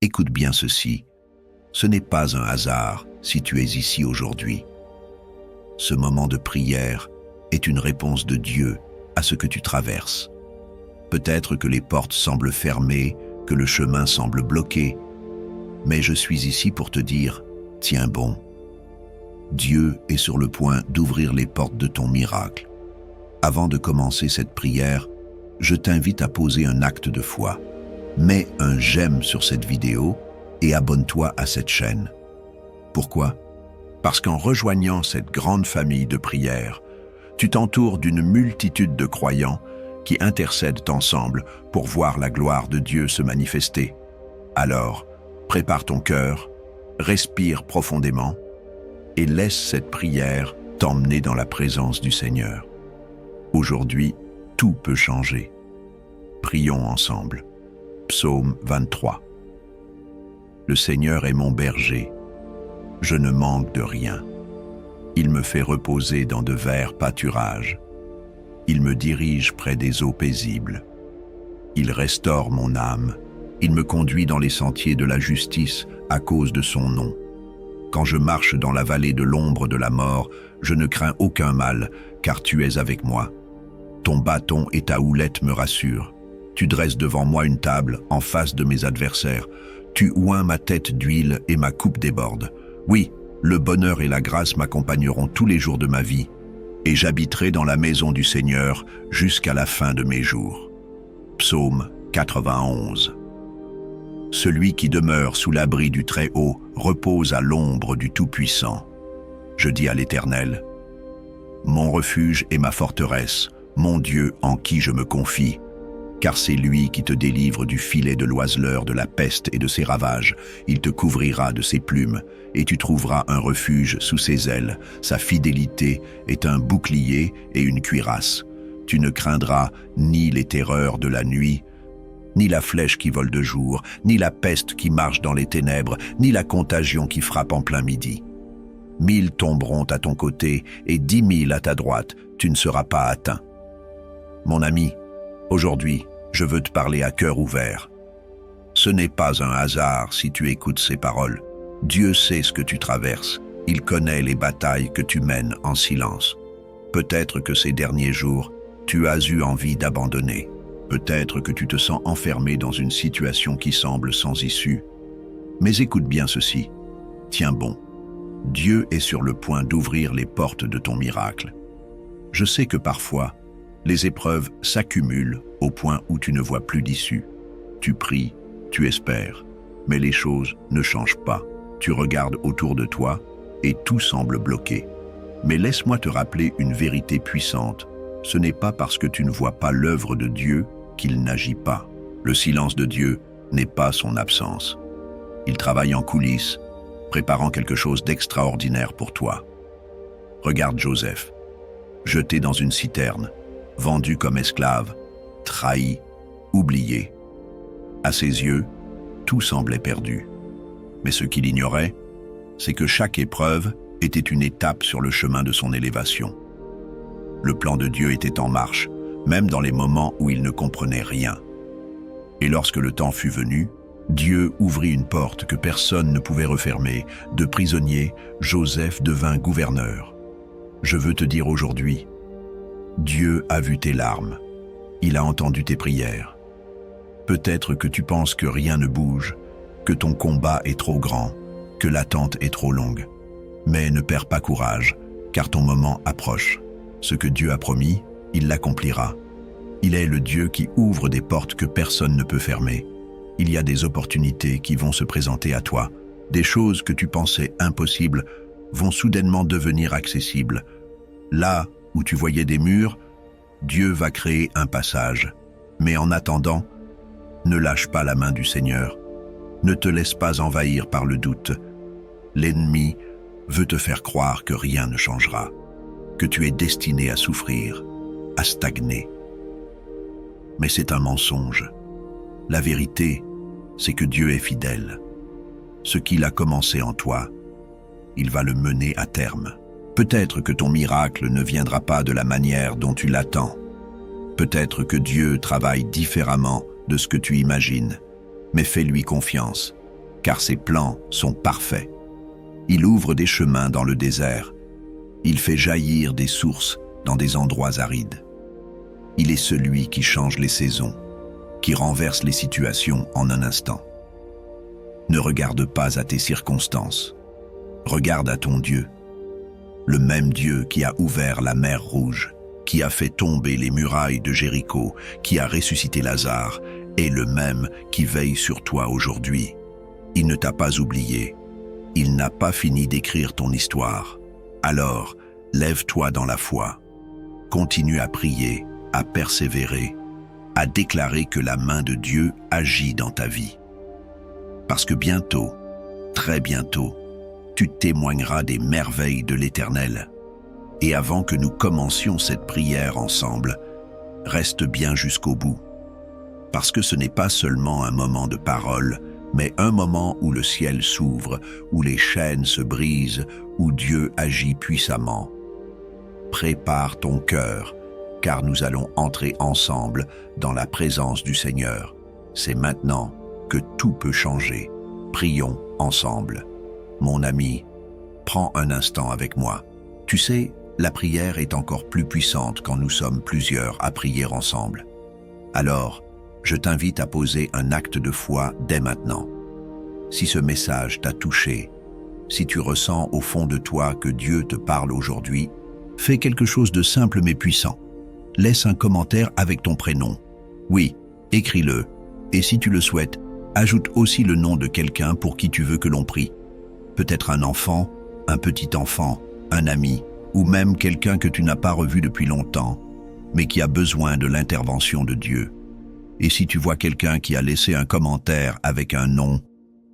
Écoute bien ceci. Ce n'est pas un hasard si tu es ici aujourd'hui. Ce moment de prière est une réponse de Dieu à ce que tu traverses. Peut-être que les portes semblent fermées, que le chemin semble bloqué, mais je suis ici pour te dire, tiens bon. Dieu est sur le point d'ouvrir les portes de ton miracle. Avant de commencer cette prière, je t'invite à poser un acte de foi. Mets un j'aime sur cette vidéo et abonne-toi à cette chaîne. Pourquoi? Parce qu'en rejoignant cette grande famille de prières, tu t'entoures d'une multitude de croyants qui intercèdent ensemble pour voir la gloire de Dieu se manifester. Alors, prépare ton cœur, respire profondément et laisse cette prière t'emmener dans la présence du Seigneur. Aujourd'hui, tout peut changer. Prions ensemble. Psaume 23. Le Seigneur est mon berger. Je ne manque de rien. Il me fait reposer dans de verts pâturages. Il me dirige près des eaux paisibles. Il restaure mon âme. Il me conduit dans les sentiers de la justice à cause de son nom. Quand je marche dans la vallée de l'ombre de la mort, je ne crains aucun mal, car tu es avec moi. Ton bâton et ta houlette me rassurent. Tu dresses devant moi une table en face de mes adversaires. Tu oins ma tête d'huile et ma coupe déborde. Oui, le bonheur et la grâce m'accompagneront tous les jours de ma vie, et j'habiterai dans la maison du Seigneur jusqu'à la fin de mes jours. Psaume 91. Celui qui demeure sous l'abri du Très-Haut repose à l'ombre du Tout-Puissant. Je dis à l'Éternel, mon refuge et ma forteresse, mon Dieu en qui je me confie, car c'est lui qui te délivre du filet de l'oiseleur, de la peste et de ses ravages. Il te couvrira de ses plumes, et tu trouveras un refuge sous ses ailes. Sa fidélité est un bouclier et une cuirasse. Tu ne craindras ni les terreurs de la nuit, ni la flèche qui vole de jour, ni la peste qui marche dans les ténèbres, ni la contagion qui frappe en plein midi. 1000 tomberont à ton côté et 10 000 à ta droite, tu ne seras pas atteint. Mon ami, aujourd'hui, je veux te parler à cœur ouvert. Ce n'est pas un hasard si tu écoutes ces paroles. Dieu sait ce que tu traverses. Il connaît les batailles que tu mènes en silence. Peut-être que ces derniers jours, tu as eu envie d'abandonner. Peut-être que tu te sens enfermé dans une situation qui semble sans issue. Mais écoute bien ceci. Tiens bon. Dieu est sur le point d'ouvrir les portes de ton miracle. Je sais que parfois, les épreuves s'accumulent au point où tu ne vois plus d'issue. Tu pries, tu espères, mais les choses ne changent pas. Tu regardes autour de toi et tout semble bloqué. Mais laisse-moi te rappeler une vérité puissante. Ce n'est pas parce que tu ne vois pas l'œuvre de Dieu qu'il n'agit pas. Le silence de Dieu n'est pas son absence. Il travaille en coulisses, préparant quelque chose d'extraordinaire pour toi. Regarde Joseph, jeté dans une citerne, vendu comme esclave, trahi, oublié. À ses yeux, tout semblait perdu. Mais ce qu'il ignorait, c'est que chaque épreuve était une étape sur le chemin de son élévation. Le plan de Dieu était en marche, même dans les moments où il ne comprenait rien. Et lorsque le temps fut venu, Dieu ouvrit une porte que personne ne pouvait refermer. De prisonnier, Joseph devint gouverneur. Je veux te dire aujourd'hui, Dieu a vu tes larmes. Il a entendu tes prières. Peut-être que tu penses que rien ne bouge, que ton combat est trop grand, que l'attente est trop longue. Mais ne perds pas courage, car ton moment approche. Ce que Dieu a promis, il l'accomplira. Il est le Dieu qui ouvre des portes que personne ne peut fermer. Il y a des opportunités qui vont se présenter à toi. Des choses que tu pensais impossibles vont soudainement devenir accessibles. Là où tu voyais des murs, Dieu va créer un passage. Mais en attendant, ne lâche pas la main du Seigneur. Ne te laisse pas envahir par le doute. L'ennemi veut te faire croire que rien ne changera, que tu es destiné à souffrir, à stagner. Mais c'est un mensonge. La vérité, c'est que Dieu est fidèle. Ce qu'il a commencé en toi, il va le mener à terme. Peut-être que ton miracle ne viendra pas de la manière dont tu l'attends. Peut-être que Dieu travaille différemment de ce que tu imagines. Mais fais-lui confiance. car ses plans sont parfaits. Il ouvre des chemins dans le désert. Il fait jaillir des sources dans des endroits arides. Il est celui qui change les saisons, qui renverse les situations en un instant. Ne regarde pas à tes circonstances. Regarde à ton Dieu. Le même Dieu qui a ouvert la mer Rouge, qui a fait tomber les murailles de Jéricho, qui a ressuscité Lazare, est le même qui veille sur toi aujourd'hui. Il ne t'a pas oublié. Il n'a pas fini d'écrire ton histoire. Alors, lève-toi dans la foi. Continue à prier, à persévérer, à déclarer que la main de Dieu agit dans ta vie. Parce que bientôt, très bientôt, tu témoigneras des merveilles de l'Éternel. Et avant que nous commencions cette prière ensemble, reste bien jusqu'au bout. Parce que ce n'est pas seulement un moment de parole, mais un moment où le ciel s'ouvre, où les chaînes se brisent, où Dieu agit puissamment. Prépare ton cœur, car nous allons entrer ensemble dans la présence du Seigneur. C'est maintenant que tout peut changer. Prions ensemble. Mon ami, prends un instant avec moi. Tu sais, la prière est encore plus puissante quand nous sommes plusieurs à prier ensemble. Alors, je t'invite à poser un acte de foi dès maintenant. Si ce message t'a touché, si tu ressens au fond de toi que Dieu te parle aujourd'hui, fais quelque chose de simple mais puissant. Laisse un commentaire avec ton prénom. Oui, écris-le. Et si tu le souhaites, ajoute aussi le nom de quelqu'un pour qui tu veux que l'on prie. Peut-être un enfant, un petit enfant, un ami, ou même quelqu'un que tu n'as pas revu depuis longtemps, mais qui a besoin de l'intervention de Dieu. Et si tu vois quelqu'un qui a laissé un commentaire avec un nom,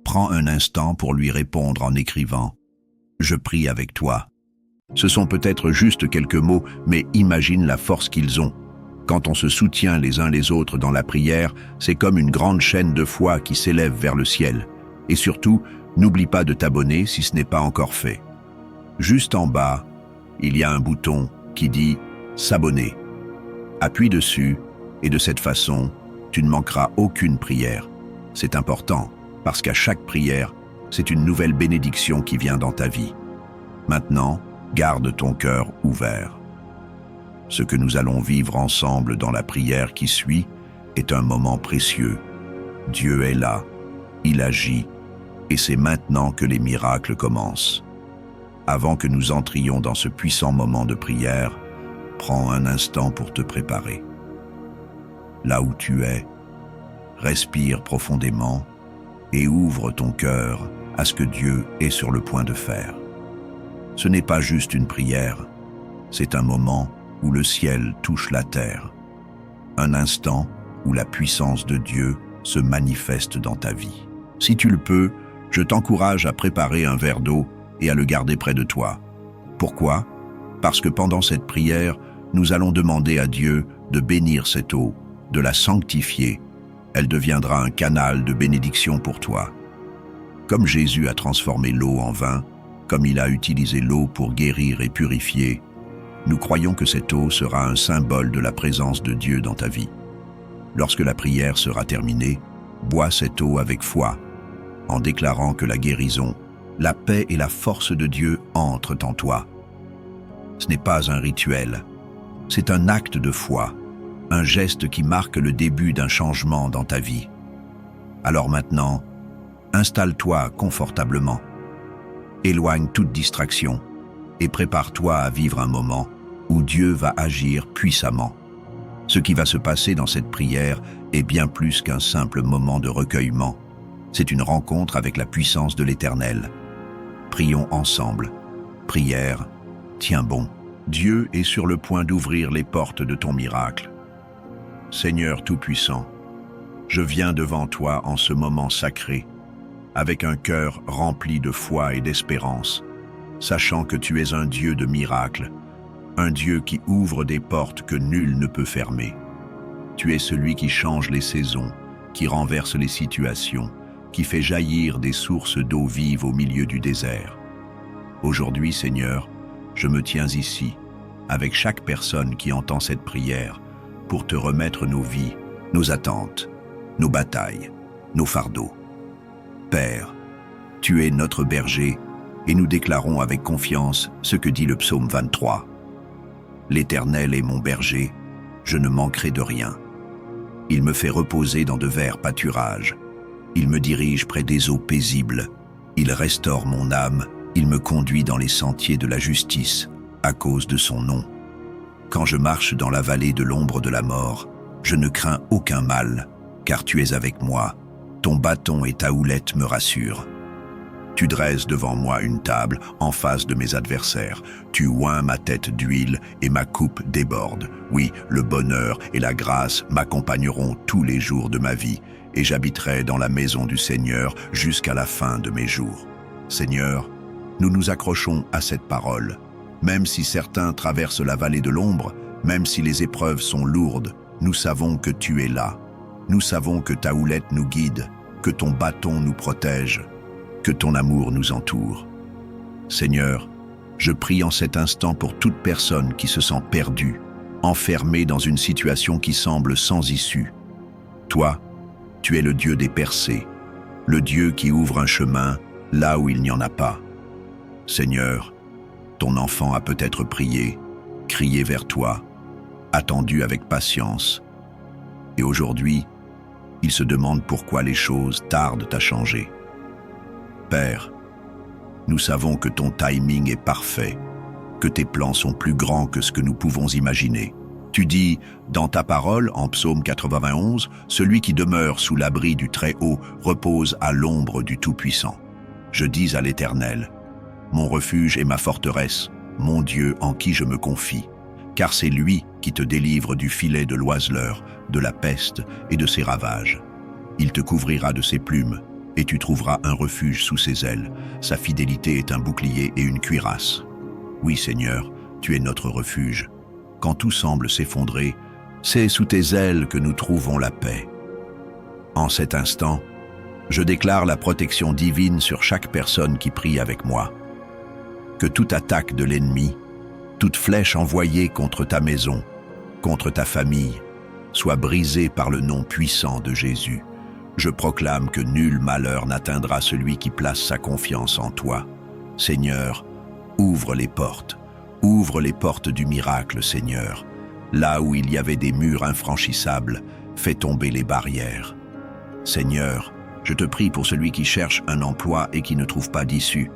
prends un instant pour lui répondre en écrivant « Je prie avec toi ». Ce sont peut-être juste quelques mots, mais imagine la force qu'ils ont. Quand on se soutient les uns les autres dans la prière, c'est comme une grande chaîne de foi qui s'élève vers le ciel. Et surtout, n'oublie pas de t'abonner si ce n'est pas encore fait. Juste en bas, il y a un bouton qui dit « S'abonner ». Appuie dessus et de cette façon, tu ne manqueras aucune prière. C'est important parce qu'à chaque prière, c'est une nouvelle bénédiction qui vient dans ta vie. Maintenant, garde ton cœur ouvert. Ce que nous allons vivre ensemble dans la prière qui suit est un moment précieux. Dieu est là, il agit, et c'est maintenant que les miracles commencent. Avant que nous entrions dans ce puissant moment de prière, prends un instant pour te préparer. Là où tu es, respire profondément et ouvre ton cœur à ce que Dieu est sur le point de faire. Ce n'est pas juste une prière, c'est un moment où le ciel touche la terre. Un instant où la puissance de Dieu se manifeste dans ta vie. Si tu le peux, je t'encourage à préparer un verre d'eau et à le garder près de toi. Pourquoi? Parce que pendant cette prière, nous allons demander à Dieu de bénir cette eau, de la sanctifier. Elle deviendra un canal de bénédiction pour toi. Comme Jésus a transformé l'eau en vin, comme il a utilisé l'eau pour guérir et purifier, nous croyons que cette eau sera un symbole de la présence de Dieu dans ta vie. Lorsque la prière sera terminée, bois cette eau avec foi, en déclarant que la guérison, la paix et la force de Dieu entrent en toi. Ce n'est pas un rituel, c'est un acte de foi, un geste qui marque le début d'un changement dans ta vie. Alors maintenant, installe-toi confortablement, éloigne toute distraction et prépare-toi à vivre un moment où Dieu va agir puissamment. Ce qui va se passer dans cette prière est bien plus qu'un simple moment de recueillement. C'est une rencontre avec la puissance de l'Éternel. Prions ensemble. Prière, tiens bon. Dieu est sur le point d'ouvrir les portes de ton miracle. Seigneur Tout-Puissant, je viens devant toi en ce moment sacré, avec un cœur rempli de foi et d'espérance, sachant que tu es un Dieu de miracles, un Dieu qui ouvre des portes que nul ne peut fermer. Tu es celui qui change les saisons, qui renverse les situations, qui fait jaillir des sources d'eau vive au milieu du désert. Aujourd'hui, Seigneur, je me tiens ici, avec chaque personne qui entend cette prière, pour te remettre nos vies, nos attentes, nos batailles, nos fardeaux. Père, Tu es notre berger, et nous déclarons avec confiance ce que dit le psaume 23. L'Éternel est mon berger, je ne manquerai de rien. Il me fait reposer dans de verts pâturages. Il me dirige près des eaux paisibles. Il restaure mon âme, il me conduit dans les sentiers de la justice, à cause de son nom. Quand je marche dans la vallée de l'ombre de la mort, je ne crains aucun mal, car tu es avec moi. Ton bâton et ta houlette me rassurent. Tu dresses devant moi une table en face de mes adversaires. Tu oins ma tête d'huile et ma coupe déborde. Oui, le bonheur et la grâce m'accompagneront tous les jours de ma vie, et j'habiterai dans la maison du Seigneur jusqu'à la fin de mes jours. Seigneur, nous nous accrochons à cette parole. Même si certains traversent la vallée de l'ombre, même si les épreuves sont lourdes, nous savons que tu es là. Nous savons que ta houlette nous guide, que ton bâton nous protège, que ton amour nous entoure. Seigneur, je prie en cet instant pour toute personne qui se sent perdue, enfermée dans une situation qui semble sans issue. Toi, tu es le Dieu des percées, le Dieu qui ouvre un chemin là où il n'y en a pas. Seigneur, ton enfant a peut-être prié, crié vers toi, attendu avec patience. Et aujourd'hui, il se demande pourquoi les choses tardent à changer. Père, nous savons que ton timing est parfait, que tes plans sont plus grands que ce que nous pouvons imaginer. Tu dis, dans ta parole, en Psaume 91, « Celui qui demeure sous l'abri du Très-Haut repose à l'ombre du Tout-Puissant. » Je dis à l'Éternel, « Mon refuge et ma forteresse, mon Dieu en qui je me confie, car c'est lui qui te délivre du filet de l'oiseleur, de la peste et de ses ravages. Il te couvrira de ses plumes, et tu trouveras un refuge sous ses ailes. Sa fidélité est un bouclier et une cuirasse. Oui, Seigneur, tu es notre refuge. Quand tout semble s'effondrer, c'est sous tes ailes que nous trouvons la paix. En cet instant, je déclare la protection divine sur chaque personne qui prie avec moi. Que toute attaque de l'ennemi, toute flèche envoyée contre ta maison, contre ta famille, soit brisée par le nom puissant de Jésus. Je proclame que nul malheur n'atteindra celui qui place sa confiance en toi. Seigneur, ouvre les portes du miracle, Seigneur. Là où il y avait des murs infranchissables, fais tomber les barrières. Seigneur, je te prie pour celui qui cherche un emploi et qui ne trouve pas d'issue.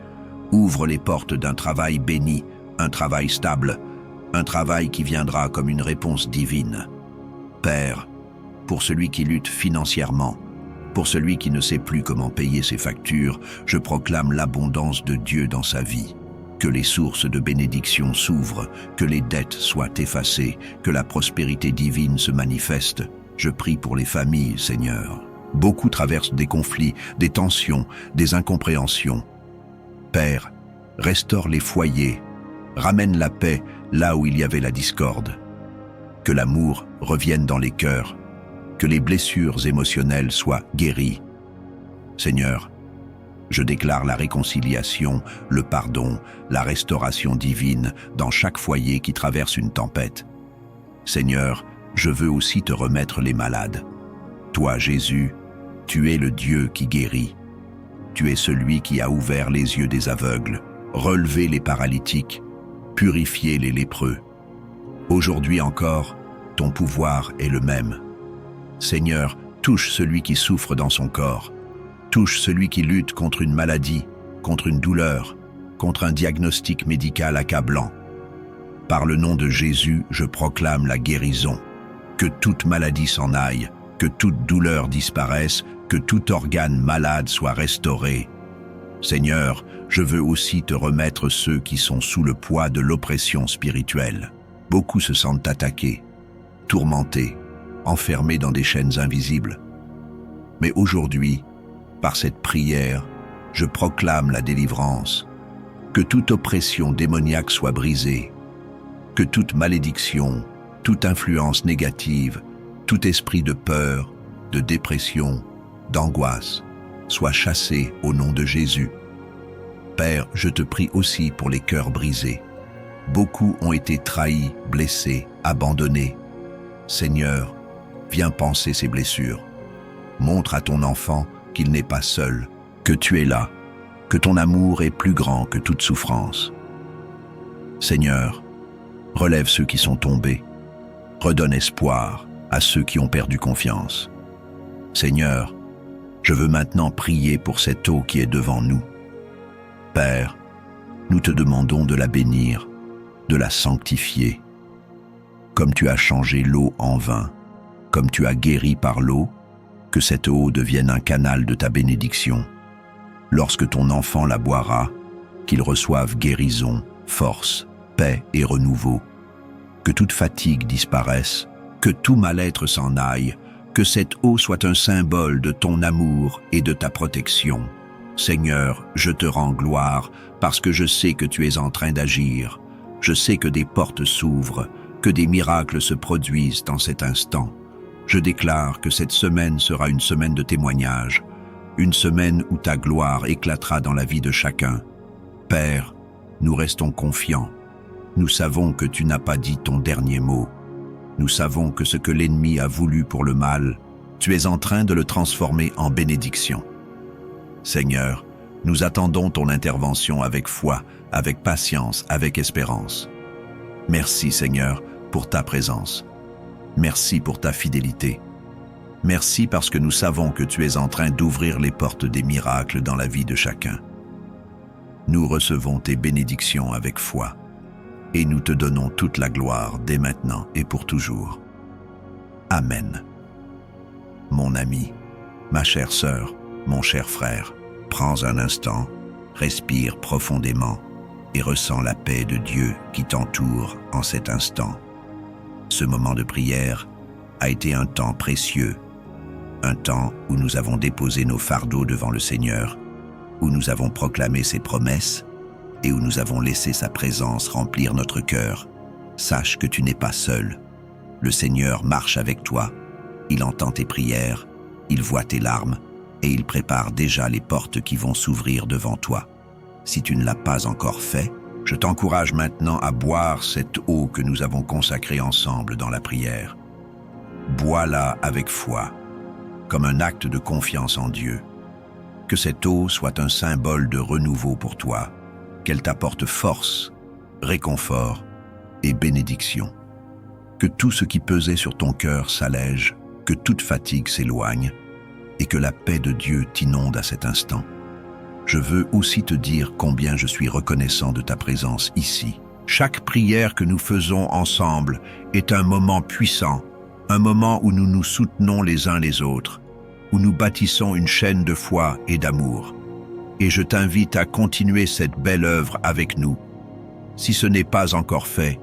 Ouvre les portes d'un travail béni, un travail stable, un travail qui viendra comme une réponse divine. Père, pour celui qui lutte financièrement, pour celui qui ne sait plus comment payer ses factures, je proclame l'abondance de Dieu dans sa vie. Que les sources de bénédiction s'ouvrent, que les dettes soient effacées, que la prospérité divine se manifeste. Je prie pour les familles, Seigneur. Beaucoup traversent des conflits, des tensions, des incompréhensions. Père, restaure les foyers, ramène la paix là où il y avait la discorde. Que l'amour revienne dans les cœurs, que les blessures émotionnelles soient guéries. Seigneur, je déclare la réconciliation, le pardon, la restauration divine dans chaque foyer qui traverse une tempête. Seigneur, je veux aussi te remettre les malades. Toi, Jésus, tu es le Dieu qui guérit. Tu es celui qui a ouvert les yeux des aveugles, relevé les paralytiques, purifié les lépreux. Aujourd'hui encore, ton pouvoir est le même. Seigneur, touche celui qui souffre dans son corps. Touche celui qui lutte contre une maladie, contre une douleur, contre un diagnostic médical accablant. Par le nom de Jésus, je proclame la guérison. Que toute maladie s'en aille, que toute douleur disparaisse, que tout organe malade soit restauré. Seigneur, je veux aussi te remettre ceux qui sont sous le poids de l'oppression spirituelle. Beaucoup se sentent attaqués, tourmentés, enfermés dans des chaînes invisibles. Mais aujourd'hui, par cette prière, je proclame la délivrance. Que toute oppression démoniaque soit brisée, que toute malédiction, toute influence négative, tout esprit de peur, de dépression, d'angoisse, soit chassé au nom de Jésus. Père, je te prie aussi pour les cœurs brisés. Beaucoup ont été trahis, blessés, abandonnés. Seigneur, viens panser ces blessures. Montre à ton enfant qu'il n'est pas seul, que tu es là. que ton amour est plus grand que toute souffrance. Seigneur, relève ceux qui sont tombés, redonne espoir à ceux qui ont perdu confiance. Seigneur, je veux maintenant prier pour cette eau qui est devant nous. Père, nous te demandons de la bénir, de la sanctifier. Comme tu as changé l'eau en vin, comme tu as guéri par l'eau, que cette eau devienne un canal de ta bénédiction. Lorsque ton enfant la boira, qu'il reçoive guérison, force, paix et renouveau. Que toute fatigue disparaisse, que tout mal-être s'en aille, que cette eau soit un symbole de ton amour et de ta protection. Seigneur, je te rends gloire parce que je sais que tu es en train d'agir. Je sais que des portes s'ouvrent, que des miracles se produisent dans cet instant. Je déclare que cette semaine sera une semaine de témoignage, une semaine où ta gloire éclatera dans la vie de chacun. Père, nous restons confiants. Nous savons que tu n'as pas dit ton dernier mot. Nous savons que ce que l'ennemi a voulu pour le mal, tu es en train de le transformer en bénédiction. Seigneur, nous attendons ton intervention avec foi, avec patience, avec espérance. Merci Seigneur pour ta présence. Merci pour ta fidélité. Merci parce que nous savons que tu es en train d'ouvrir les portes des miracles dans la vie de chacun. Nous recevons tes bénédictions avec foi et nous te donnons toute la gloire dès maintenant et pour toujours. Amen. Mon ami, ma chère sœur, mon cher frère, prends un instant, respire profondément et ressens la paix de Dieu qui t'entoure en cet instant. Ce moment de prière a été un temps précieux, un temps où nous avons déposé nos fardeaux devant le Seigneur, où nous avons proclamé ses promesses et où nous avons laissé sa présence remplir notre cœur. Sache que tu n'es pas seul. Le Seigneur marche avec toi, il entend tes prières, il voit tes larmes et il prépare déjà les portes qui vont s'ouvrir devant toi. Si tu ne l'as pas encore fait, je t'encourage maintenant à boire cette eau que nous avons consacrée ensemble dans la prière. Bois-la avec foi, comme un acte de confiance en Dieu. Que cette eau soit un symbole de renouveau pour toi, qu'elle t'apporte force, réconfort et bénédiction. Que tout ce qui pesait sur ton cœur s'allège, que toute fatigue s'éloigne et que la paix de Dieu t'inonde à cet instant. Je veux aussi te dire combien je suis reconnaissant de ta présence ici. Chaque prière que nous faisons ensemble est un moment puissant, un moment où nous nous soutenons les uns les autres, où nous bâtissons une chaîne de foi et d'amour. Et je t'invite à continuer cette belle œuvre avec nous. Si ce n'est pas encore fait,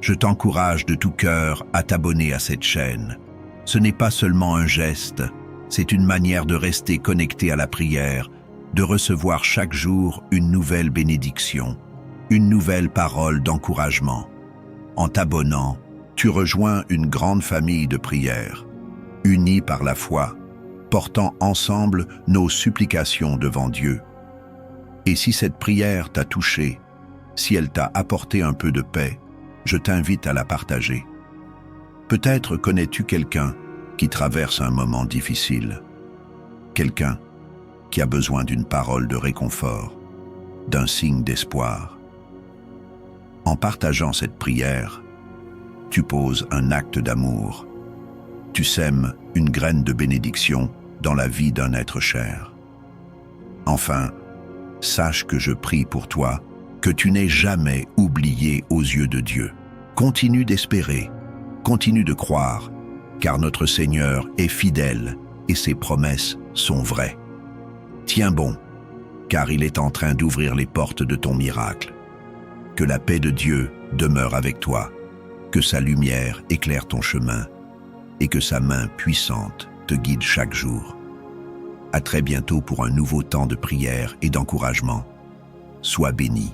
je t'encourage de tout cœur à t'abonner à cette chaîne. Ce n'est pas seulement un geste, c'est une manière de rester connecté à la prière, de recevoir chaque jour une nouvelle bénédiction, une nouvelle parole d'encouragement. En t'abonnant, tu rejoins une grande famille de prières, unis par la foi, portant ensemble nos supplications devant Dieu. Et si cette prière t'a touché, si elle t'a apporté un peu de paix, je t'invite à la partager. Peut-être connais-tu quelqu'un qui traverse un moment difficile, quelqu'un qui a besoin d'une parole de réconfort, d'un signe d'espoir. En partageant cette prière, tu poses un acte d'amour. Tu sèmes une graine de bénédiction dans la vie d'un être cher. Enfin, sache que je prie pour toi, que tu n'es jamais oublié aux yeux de Dieu. Continue d'espérer, continue de croire, car notre Seigneur est fidèle et ses promesses sont vraies. Tiens bon, car il est en train d'ouvrir les portes de ton miracle. Que la paix de Dieu demeure avec toi, que sa lumière éclaire ton chemin et que sa main puissante te guide chaque jour. À très bientôt pour un nouveau temps de prière et d'encouragement. Sois béni.